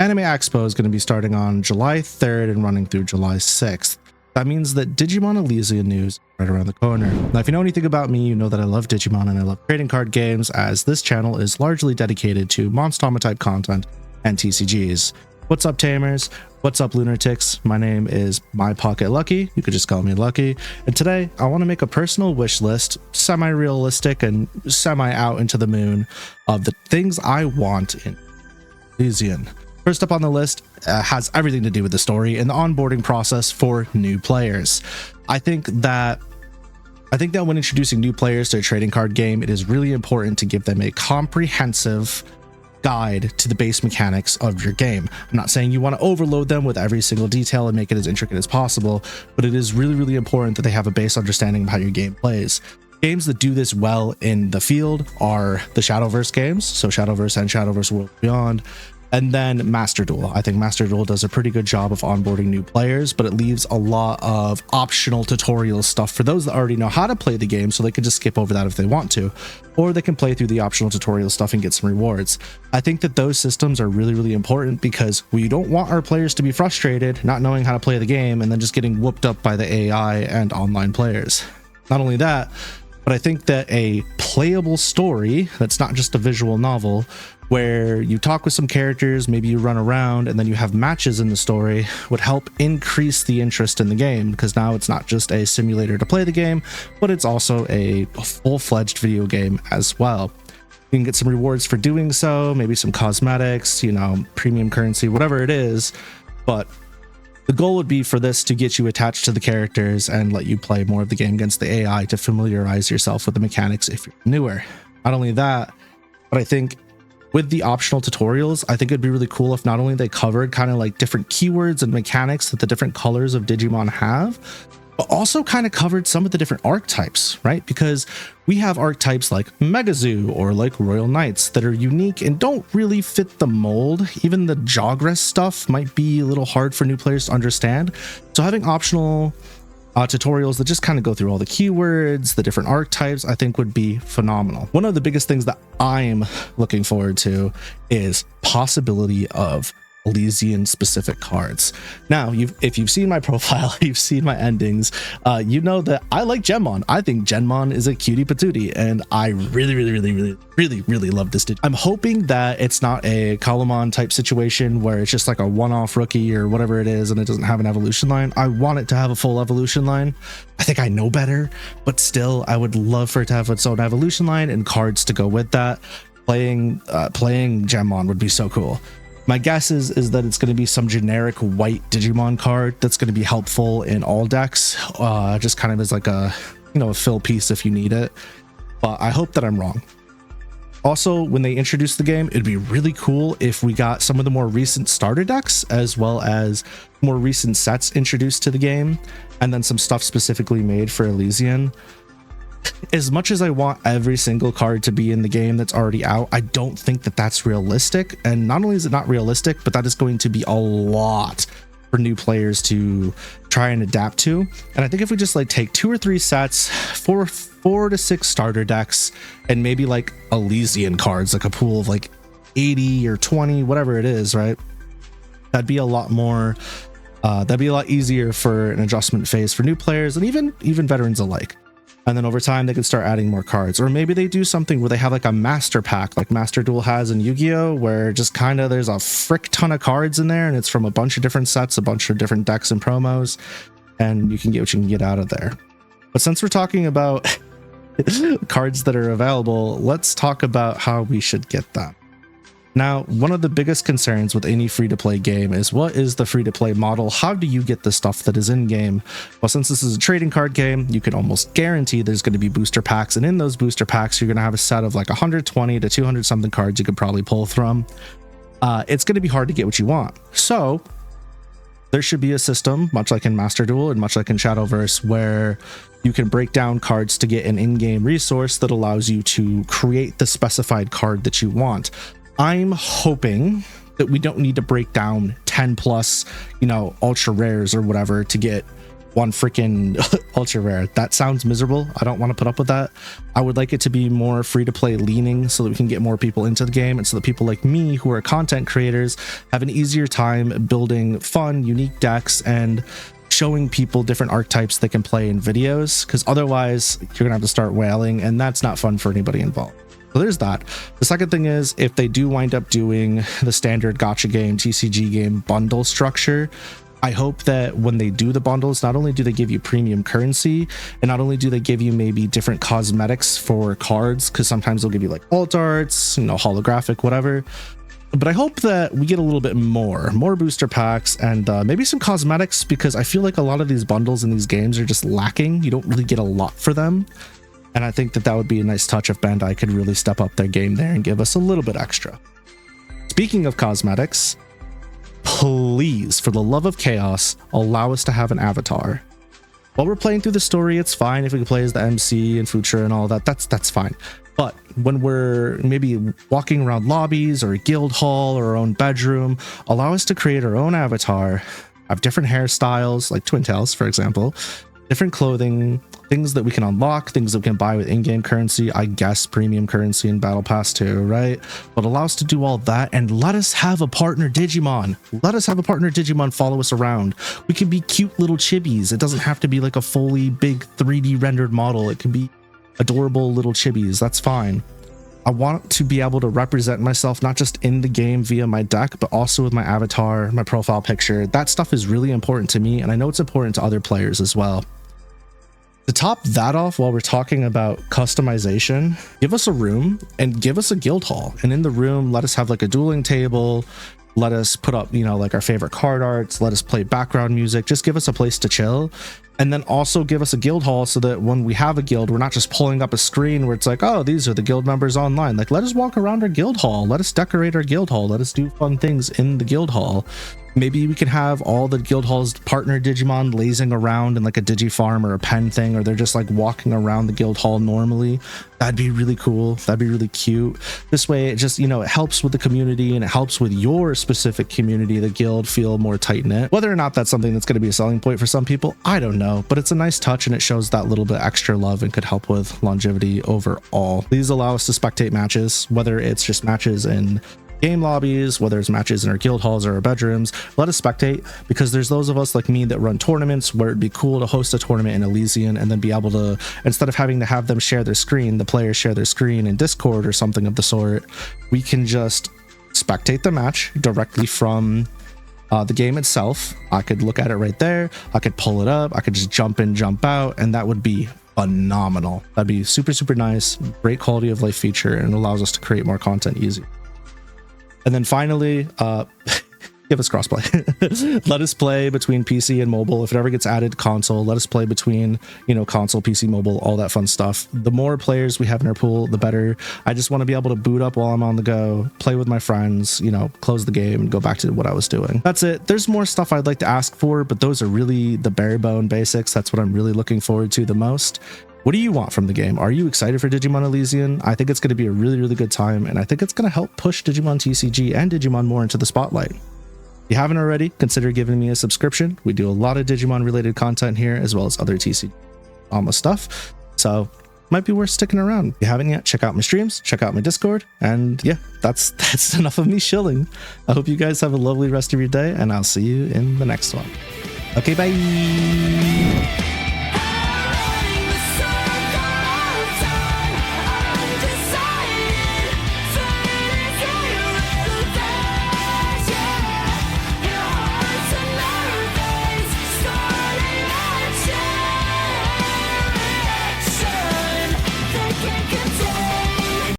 Anime Expo is going to be starting on July 3rd and running through July 6th. That means that Digimon Alysion news is right around the corner. Now, if you know anything about me, you know that I love Digimon and I love trading card games, as this channel is largely dedicated to Monstama type content and TCGs. What's up, Tamers? What's up, Lunatics? My name is My Pocket Lucky. You could just call me Lucky. And today, I want to make a personal wish list, semi-realistic and semi-out into the moon, of the things I want in Alysion. First up on the list has everything to do with the story and the onboarding process for new players. I think that when introducing new players to a trading card game, it is really important to give them a comprehensive guide to the base mechanics of your game. I'm not saying you want to overload them with every single detail and make it as intricate as possible, but it is really, really important that they have a base understanding of how your game plays. Games that do this well in the field are the Shadowverse games, so Shadowverse and Shadowverse World Beyond, and then Master Duel. I think Master Duel does a pretty good job of onboarding new players, but it leaves a lot of optional tutorial stuff for those that already know how to play the game, so they can just skip over that if they want to, or they can play through the optional tutorial stuff and get some rewards. I think that those systems are really, really important because we don't want our players to be frustrated not knowing how to play the game and then just getting whooped up by the AI and online players. Not only that, but I think that a playable story that's not just a visual novel, where you talk with some characters, maybe you run around, and then you have matches in the story, would help increase the interest in the game, because now it's not just a simulator to play the game, but it's also a full-fledged video game as well. You can get some rewards for doing so, maybe some cosmetics, you know, premium currency, whatever it is, but the goal would be for this to get you attached to the characters and let you play more of the game against the AI to familiarize yourself with the mechanics if you're newer. Not only that, but I think with the optional tutorials, I think it'd be really cool if not only they covered kind of like different keywords and mechanics that the different colors of Digimon have, but also kind of covered some of the different archetypes, right? Because we have archetypes like Megazoo or like Royal Knights that are unique and don't really fit the mold. Even the Jogress stuff might be a little hard for new players to understand. So having optional tutorials that just kind of go through all the keywords, the different archetypes, I think would be phenomenal. One of the biggest things that I'm looking forward to is possibility of Alysion specific cards. Now, if you've seen my profile, you've seen my endings, you know that I like Genmon. I think Genmon is a cutie patootie, and I really love this. I'm hoping that it's not a Kalumon type situation where it's just like a one-off rookie or whatever it is and it doesn't have an evolution line. I want it to have a full evolution line. I think I know better, but still I would love for it to have its own evolution line and cards to go with that. Playing Genmon would be so cool. My guess is that it's going to be some generic white Digimon card that's going to be helpful in all decks, just kind of as like a, you know, a fill piece if you need it. But I hope that I'm wrong. Also, when they introduce the game, it'd be really cool if we got some of the more recent starter decks as well as more recent sets introduced to the game, and then some stuff specifically made for Alysion. As much as I want every single card to be in the game that's already out, I don't think that that's realistic. And not only is it not realistic, but that is going to be a lot for new players to try and adapt to. And I think if we just like take 2 or 3 sets, 4 to 6 starter decks, and maybe like Alysion cards, like a pool of like 80 or 20, whatever it is, right? That'd be a lot more, that'd be a lot easier for an adjustment phase for new players and even veterans alike. And then over time, they can start adding more cards. Or maybe they do something where they have like a master pack, like Master Duel has in Yu-Gi-Oh!, where just kind of there's a frick ton of cards in there, and it's from a bunch of different sets, a bunch of different decks and promos, and you can get what you can get out of there. But since we're talking about cards that are available, let's talk about how we should get them. Now, one of the biggest concerns with any free-to-play game is, what is the free-to-play model? How do you get the stuff that is in-game? Well, since this is a trading card game, you can almost guarantee there's going to be booster packs, and in those booster packs, you're going to have a set of like 120 to 200 something cards you could probably pull from. It's going to be hard to get what you want. So there should be a system, much like in Master Duel and much like in Shadowverse, where you can break down cards to get an in-game resource that allows you to create the specified card that you want. I'm hoping that we don't need to break down 10 plus, you know, ultra rares or whatever to get one freaking ultra rare. That sounds miserable. I don't want to put up with that. I would like it to be more free to play leaning so that we can get more people into the game, and so that people like me who are content creators have an easier time building fun, unique decks and showing people different archetypes they can play in videos, because otherwise you're gonna have to start whaling, and that's not fun for anybody involved. So there's that. The second thing is, if they do wind up doing the standard gacha game, TCG game bundle structure, I hope that when they do the bundles, not only do they give you premium currency, and not only do they give you maybe different cosmetics for cards, because sometimes they'll give you like alt arts, you know, holographic, whatever, but I hope that we get a little bit more booster packs and maybe some cosmetics, because I feel like a lot of these bundles in these games are just lacking. You don't really get a lot for them. And I think that that would be a nice touch if Bandai could really step up their game there and give us a little bit extra. Speaking of cosmetics, please, for the love of chaos, allow us to have an avatar. While we're playing through the story, it's fine if we can play as the MC and Future and all that. That's fine. But when we're maybe walking around lobbies or a guild hall or our own bedroom, allow us to create our own avatar, have different hairstyles, like Twin Tails, for example, different clothing, things that we can unlock, things that we can buy with in-game currency, I guess premium currency in Battle Pass too, right? But allow us to do all that, and let us have a partner Digimon. Let us have a partner Digimon follow us around. We can be cute little chibis. It doesn't have to be like a fully big 3D rendered model. It can be adorable little chibis. That's fine. I want to be able to represent myself not just in the game via my deck, but also with my avatar, my profile picture. That stuff is really important to me, and I know it's important to other players as well. To top that off, while we're talking about customization, give us a room and give us a guild hall. And in the room, let us have like a dueling table. Let us put up, you know, like our favorite card arts. Let us play background music. Just give us a place to chill. And then also give us a guild hall so that when we have a guild, we're not just pulling up a screen where it's like, oh, these are the guild members online. Like, let us walk around our guild hall. Let us decorate our guild hall. Let us do fun things in the guild hall. Maybe we can have all the guild halls partner Digimon lazing around in like a Digifarm or a pen thing, or they're just like walking around the guild hall normally. That'd be really cool. That'd be really cute. This way, it just, you know, it helps with the community, and it helps with your specific community, the guild, feel more tight-knit. Whether or not that's something that's going to be a selling point for some people, I don't know, but it's a nice touch, and it shows that little bit extra love and could help with longevity overall. Please allow us to spectate matches, whether it's just matches in game lobbies, whether it's matches in our guild halls or our bedrooms. Let us spectate, because there's those of us like me that run tournaments where it'd be cool to host a tournament in Alysion and then be able to, instead of having to have them share their screen, the players share their screen in Discord or something of the sort, we can just spectate the match directly from the game itself. I could look at it right there. I could pull it up. I could just jump in, jump out, and that would be phenomenal. That'd be super, super nice. Great quality of life feature, and allows us to create more content easy. And then finally, give us crossplay. Let us play between PC and mobile. If it ever gets added console, let us play between, you know, console, PC, mobile, all that fun stuff. The more players we have in our pool, the better. I just want to be able to boot up while I'm on the go, play with my friends, you know, close the game and go back to what I was doing. That's it. There's more stuff I'd like to ask for, but those are really the bare bone basics. That's what I'm really looking forward to the most. What do you want from the game? Are you excited for Digimon Alysion? I think it's going to be a really, really good time, and I think it's going to help push Digimon TCG and Digimon more into the spotlight. If you haven't already, consider giving me a subscription. We do a lot of Digimon related content here, as well as other TCG almost stuff, so might be worth sticking around. If you haven't yet, check out my streams, check out my Discord, and yeah, that's enough of me shilling. I hope you guys have a lovely rest of your day, and I'll see you in the next one. Okay, bye!